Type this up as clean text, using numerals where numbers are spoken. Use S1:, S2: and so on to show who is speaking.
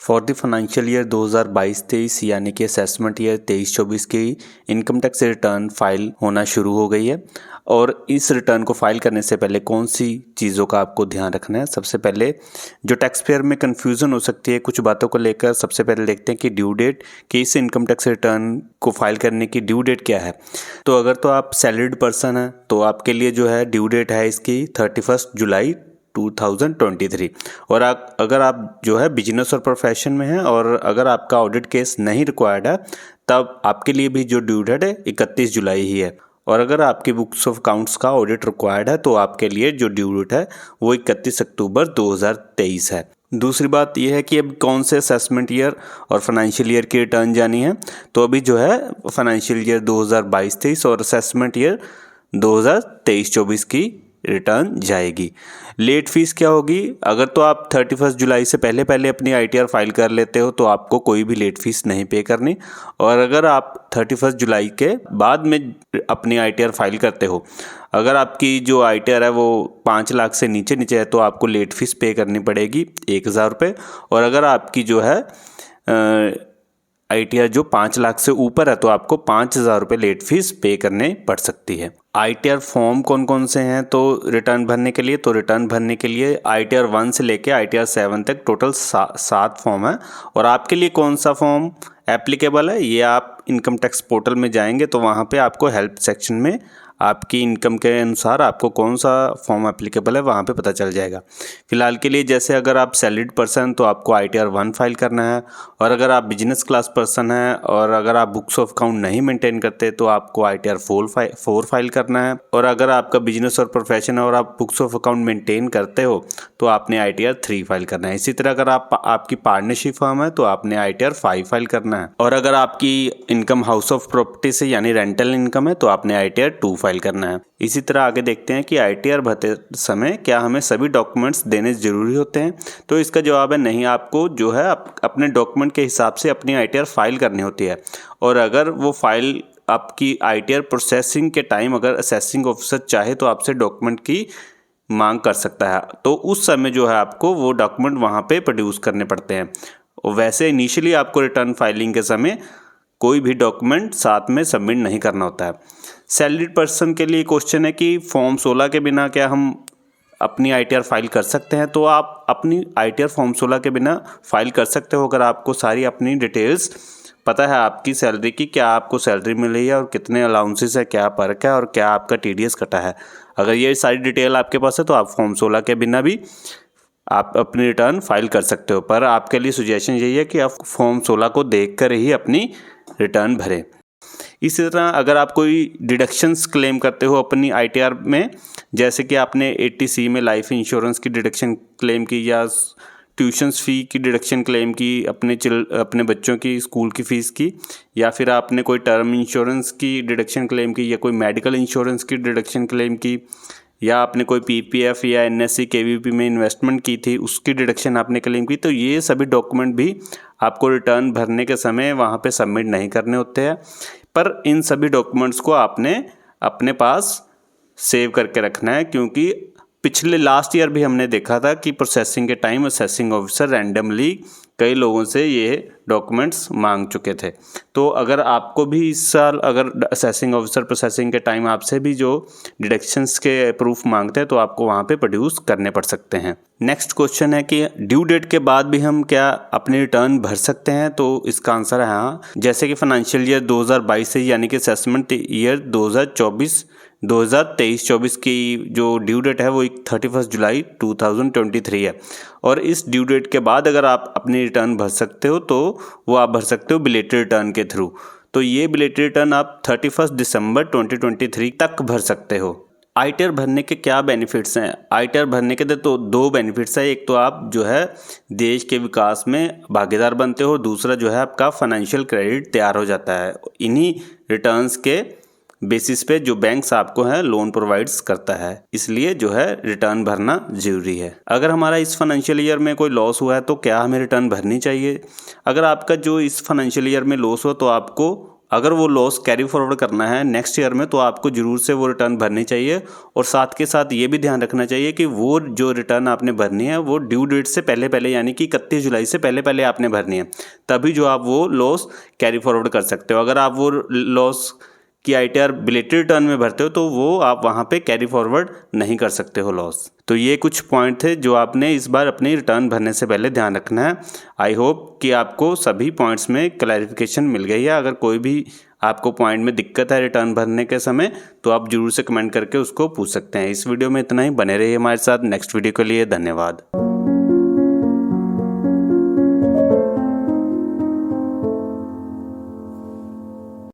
S1: For the financial year 2022-23 यानी कि assessment year 23-24 की इनकम टैक्स रिटर्न फाइल होना शुरू हो गई है। और इस रिटर्न को फाइल करने से पहले कौन सी चीज़ों का आपको ध्यान रखना है। सबसे पहले जो टैक्स पेयर में कन्फ्यूज़न हो सकती है कुछ बातों को लेकर, सबसे पहले देखते हैं कि ड्यू डेट, कि इस इनकम टैक्स रिटर्न को फाइल करने की ड्यू डेट क्या है। तो अगर तो आप सैलरीड पर्सन हैं तो आपके लिए जो है ड्यू डेट है इसकी 31 जुलाई 2023। और अगर आप जो है बिजनेस और प्रोफेशन में हैं और अगर आपका ऑडिट केस नहीं रिक्वायर्ड है तब आपके लिए भी जो ड्यू डेट है 31 जुलाई ही है। और अगर आपकी बुक्स ऑफ अकाउंट्स का ऑडिट रिक्वायर्ड है तो आपके लिए जो ड्यू डेट है वो 31 अक्टूबर 2023 है। दूसरी बात यह है कि अब कौन से असेसमेंट ईयर और फाइनेंशियल ईयर की रिटर्न जानी है। तो अभी जो है फाइनेंशियल ईयर 2022-23 और असेसमेंट ईयर 2023-24 की रिटर्न जाएगी। लेट फीस क्या होगी? अगर तो आप 31 जुलाई से पहले अपनी आईटीआर फाइल कर लेते हो तो आपको कोई भी लेट फीस नहीं पे करनी। और अगर आप 31 जुलाई के बाद में अपनी आईटीआर फाइल करते हो, अगर आपकी जो आईटीआर है वो 5 लाख से नीचे है तो आपको लेट फीस पे करनी पड़ेगी 1000 रुपये। और अगर आपकी जो है आईटीआर जो 5 लाख से ऊपर है तो आपको 5000 रुपये लेट फीस पे करने पड़ सकती है। आईटीआर फॉर्म कौन कौन से हैं तो रिटर्न भरने के लिए? तो रिटर्न भरने के लिए आईटीआर 1 से लेके आईटीआर 7 तक टोटल 7 फॉर्म है। और आपके लिए कौन सा फॉर्म एप्लीकेबल है ये आप इनकम टैक्स पोर्टल में जाएंगे तो वहाँ पे आपको हेल्प सेक्शन में आपकी इनकम के अनुसार आपको कौन सा फॉर्म एप्लीकेबल है वहाँ पे पता चल जाएगा। फिलहाल के लिए जैसे अगर आप सैलरीड पर्सन तो आपको आईटीआर 1 फाइल करना है। और अगर आप बिजनेस क्लास पर्सन हैं और अगर आप बुक्स ऑफ अकाउंट नहीं मेंटेन करते तो आपको आईटीआर 4 फाइल करना है। और अगर आपका बिजनेस और प्रोफेशन है और आप बुक्स ऑफ अकाउंट मेंटेन करते हो तो आपने आईटीआर 3 फाइल करना है। इसी तरह अगर आपकी पार्टनरशिप फर्म है तो आपने आईटीआर 5 फाइल करना है। और अगर आपकी इनकम हाउस ऑफ प्रॉपर्टी से यानी रेंटल इनकम है तो आपने आईटीआर 2 फाइल करना है। इसी तरह आगे देखते हैं कि आईटीआर भरते समय क्या हमें सभी डॉक्यूमेंट्स देने जरूरी होते हैं। तो इसका जवाब है नहीं, आपको जो है अपने डॉक्यूमेंट के हिसाब से अपनी आईटीआर फाइल करनी होती है। और अगर वो फाइल आपकी आईटीआर प्रोसेसिंग के टाइम अगर असेसिंग ऑफिसर चाहे तो आपसे डॉक्यूमेंट की मांग कर सकता है तो उस समय जो है आपको वो डॉक्यूमेंट वहाँ पे प्रोड्यूस करने पड़ते हैं। और वैसे इनिशियली आपको रिटर्न फाइलिंग के समय कोई भी डॉक्यूमेंट साथ में सबमिट नहीं करना होता है। सैलरीड पर्सन के लिए क्वेश्चन है कि फॉर्म 16 के बिना क्या हम अपनी आईटीआर फाइल कर सकते हैं। तो आप अपनी आईटीआर फॉर्म 16 के बिना फाइल कर सकते हो अगर आपको सारी अपनी डिटेल्स पता है आपकी सैलरी की, क्या आपको सैलरी मिली है और कितने अलाउंसेस है, क्या पर्क है और क्या आपका टीडीएस कटा है। अगर ये सारी डिटेल आपके पास है तो आप फॉर्म 16 के बिना भी आप अपनी रिटर्न फाइल कर सकते हो। पर आपके लिए सुजेशन यही है कि आप फॉर्म 16 को देखकर ही अपनी रिटर्न भरें। इसी तरह अगर आप कोई डिडक्शंस क्लेम करते हो अपनी आईटीआर में, जैसे कि आपने 80C में लाइफ इंश्योरेंस की डिडक्शन क्लेम की या ट्यूशन्स फ़ी की डिडक्शन क्लेम की, अपने बच्चों की स्कूल की फ़ीस की, या फिर आपने कोई टर्म इंश्योरेंस की डिडक्शन क्लेम की या कोई मेडिकल इंश्योरेंस की डिडक्शन क्लेम की, या आपने कोई पीपीएफ या एनएससी केवीपी में इन्वेस्टमेंट की थी उसकी डिडक्शन आपने क्लेम की, तो ये सभी डॉक्यूमेंट भी आपको रिटर्न भरने के समय वहाँ पे सबमिट नहीं करने होते हैं। पर इन सभी डॉक्यूमेंट्स को आपने अपने पास सेव करके रखना है, क्योंकि पिछले लास्ट ईयर भी हमने देखा था कि प्रोसेसिंग के टाइम असेसिंग ऑफिसर रैंडमली कई लोगों से ये डॉक्यूमेंट्स मांग चुके थे। तो अगर आपको भी इस साल अगर असेसिंग ऑफिसर प्रोसेसिंग के टाइम आपसे भी जो डिडक्शंस के प्रूफ मांगते हैं तो आपको वहाँ पे प्रोड्यूस करने पड़ सकते हैं। नेक्स्ट क्वेश्चन है कि ड्यू डेट के बाद भी हम क्या अपनी रिटर्न भर सकते हैं? तो इसका आंसर है हाँ। जैसे कि फाइनेंशियल ईयर 2022 से यानी कि असेसमेंट ईयर 2023-24 की जो ड्यू डेट है वो 31 जुलाई 2023 है। और इस ड्यू डेट के बाद अगर आप अपनी रिटर्न भर सकते हो तो वो आप भर सकते हो बिलेटेड रिटर्न के थ्रू। तो ये बिलेटेड रिटर्न आप 31 दिसंबर 2023 तक भर सकते हो। आईटीआर भरने के क्या बेनिफिट्स हैं? आईटीआर भरने के तो 2 बेनिफिट्स हैं। एक तो आप जो है देश के विकास में भागीदार बनते हो, दूसरा जो है आपका फाइनेंशियल क्रेडिट तैयार हो जाता है। इन्हीं रिटर्न्स के बेसिस पे जो बैंक्स आपको है लोन प्रोवाइड्स करता है, इसलिए जो है रिटर्न भरना जरूरी है। अगर हमारा इस फाइनेंशियल ईयर में कोई लॉस हुआ है तो क्या हमें रिटर्न भरनी चाहिए? अगर आपका जो इस फाइनेंशियल ईयर में लॉस हो तो आपको अगर वो लॉस कैरी फॉरवर्ड करना है नेक्स्ट ईयर में तो आपको जरूर से वो रिटर्न भरनी चाहिए। और साथ के साथ ये भी ध्यान रखना चाहिए कि वो जो रिटर्न आपने भरनी है वो ड्यू डेट से पहले पहले यानी कि 31 जुलाई से पहले पहले आपने भरनी है, तभी जो आप वो लॉस कैरी फॉरवर्ड कर सकते हो। अगर आप वो लॉस कि ITR बिलेटेड रिटर्न में भरते हो तो वो आप वहाँ पे कैरी फॉरवर्ड नहीं कर सकते हो लॉस। तो ये कुछ पॉइंट थे जो आपने इस बार अपनी रिटर्न भरने से पहले ध्यान रखना है। आई होप कि आपको सभी पॉइंट्स में क्लैरिफिकेशन मिल गई है। अगर कोई भी आपको पॉइंट में दिक्कत है रिटर्न भरने के समय तो आप जरूर से कमेंट करके उसको पूछ सकते हैं। इस वीडियो में इतना ही, बने रहिए हमारे साथ। नेक्स्ट वीडियो के लिए धन्यवाद।